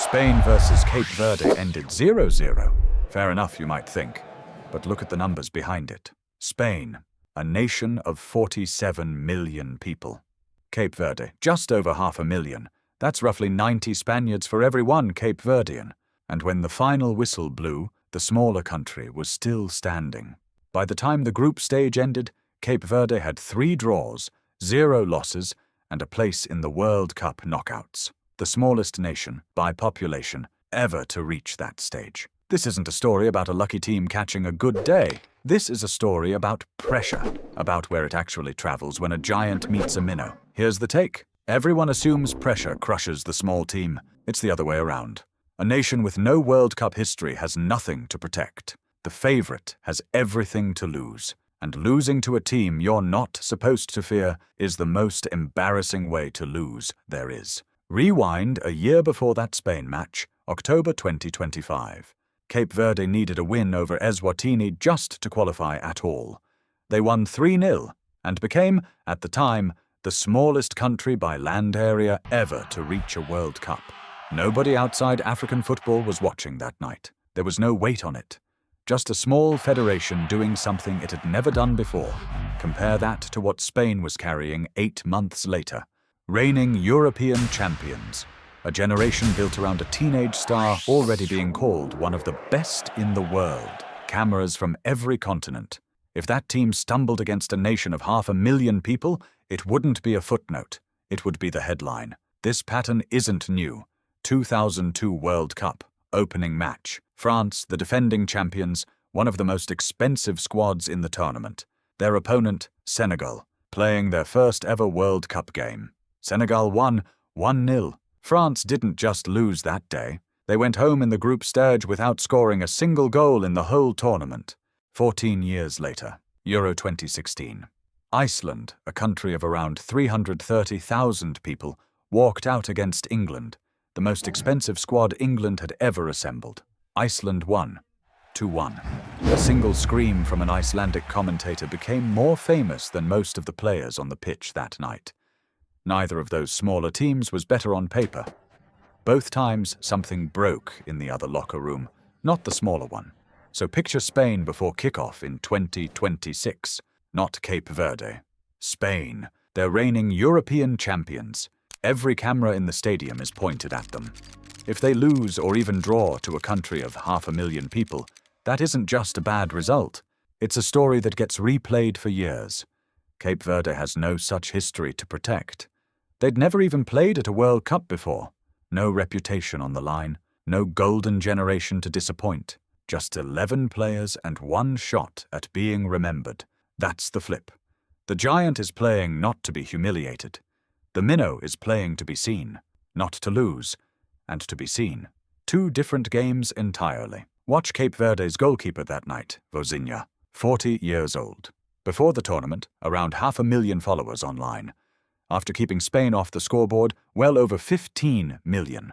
Spain versus Cape Verde ended 0-0. Fair enough, you might think. But look at the numbers behind it. Spain, a nation of 47 million people. Cape Verde, just over 500,000. That's roughly 90 Spaniards for every one Cape Verdean. And when the final whistle blew, the smaller country was still standing. By the time the group stage ended, Cape Verde had 3 draws, 0 losses, and a place in the World Cup knockouts. The smallest nation, by population, ever to reach that stage. This isn't a story about a lucky team catching a good day. This is a story about pressure, about where it actually travels when a giant meets a minnow. Here's the take. Everyone assumes pressure crushes the small team. It's the other way around. A nation with no World Cup history has nothing to protect. The favorite has everything to lose. And losing to a team you're not supposed to fear is the most embarrassing way to lose there is. Rewind a year before that Spain match, October 2025. Cape Verde needed a win over Eswatini just to qualify at all. They won 3-0 and became, at the time, the smallest country by land area ever to reach a World Cup. Nobody outside African football was watching that night. There was no weight on it. Just a small federation doing something it had never done before. Compare that to what Spain was carrying 8 months later. Reigning European champions. A generation built around a teenage star already being called one of the best in the world. Cameras from every continent. If that team stumbled against a nation of 500,000 people, it wouldn't be a footnote. It would be the headline. This pattern isn't new. 2002 World Cup. Opening match. France, the defending champions, one of the most expensive squads in the tournament. Their opponent, Senegal, playing their first ever World Cup game. Senegal won 1-0. France didn't just lose that day. They went home in the group stage without scoring a single goal in the whole tournament. 14 years later, Euro 2016. Iceland, a country of around 330,000 people, walked out against England, the most expensive squad England had ever assembled. Iceland won, 2-1. A single scream from an Icelandic commentator became more famous than most of the players on the pitch that night. Neither of those smaller teams was better on paper. Both times, something broke in the other locker room, not the smaller one. So picture Spain before kickoff in 2026, not Cape Verde. Spain, they're reigning European champions. Every camera in the stadium is pointed at them. If they lose or even draw to a country of 500,000 people, that isn't just a bad result. It's a story that gets replayed for years. Cape Verde has no such history to protect. They'd never even played at a World Cup before. No reputation on the line, no golden generation to disappoint. Just 11 players and 1 shot at being remembered. That's the flip. The giant is playing not to be humiliated. The minnow is playing to be seen, not to lose, and to be seen. 2 different games entirely. Watch Cape Verde's goalkeeper that night, Vozinha, 40 years old. Before the tournament, around 500,000 followers online. After keeping Spain off the scoreboard, well over 15 million.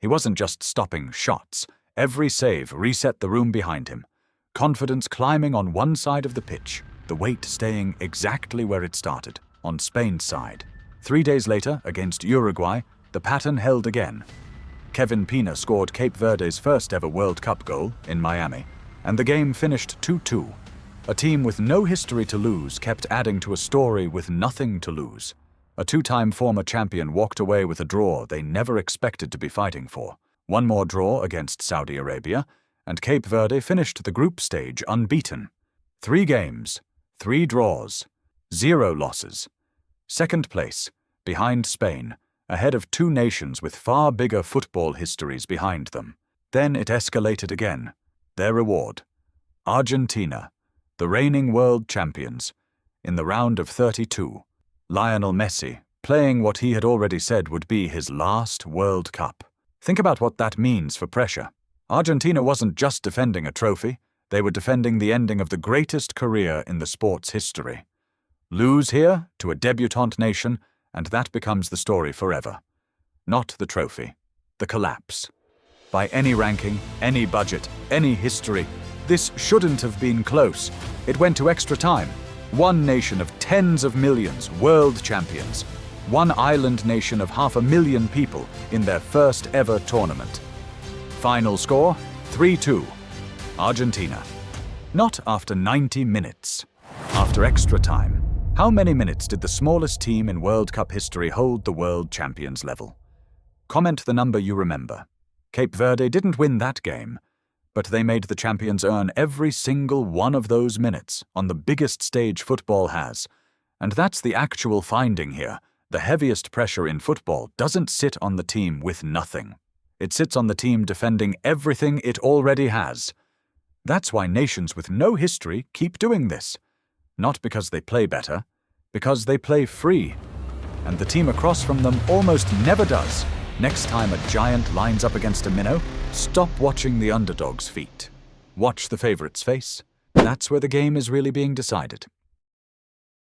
He wasn't just stopping shots. Every save reset the room behind him. Confidence climbing on one side of the pitch, the weight staying exactly where it started, on Spain's side. 3 days later, against Uruguay, the pattern held again. Kevin Pina scored Cape Verde's first ever World Cup goal in Miami, and the game finished 2-2. A team with no history to lose kept adding to a story with nothing to lose. A 2-time former champion walked away with a draw they never expected to be fighting for. 1 more draw against Saudi Arabia, and Cape Verde finished the group stage unbeaten. 3 games, 3 draws, 0 losses. Second place, behind Spain, ahead of 2 nations with far bigger football histories behind them. Then it escalated again. Their reward, Argentina, the reigning world champions, in the round of 32. Lionel Messi, playing what he had already said would be his last World Cup. Think about what that means for pressure. Argentina wasn't just defending a trophy, they were defending the ending of the greatest career in the sport's history. Lose here to a debutante nation, and that becomes the story forever. Not the trophy, the collapse. By any ranking, any budget, any history, this shouldn't have been close. It went to extra time. 1 nation of tens of millions, world champions. 1 island nation of 500,000 people in their first ever tournament. Final score, 3-2. Argentina. Not after 90 minutes. After extra time. How many minutes did the smallest team in World Cup history hold the world champions level? Comment the number you remember. Cape Verde didn't win that game, but they made the champions earn every single one of those minutes on the biggest stage football has. And that's the actual finding here. The heaviest pressure in football doesn't sit on the team with nothing. It sits on the team defending everything it already has. That's why nations with no history keep doing this. Not because they play better, because they play free. And the team across from them almost never does. Next time a giant lines up against a minnow, stop watching the underdog's feet. Watch the favorite's face. That's where the game is really being decided.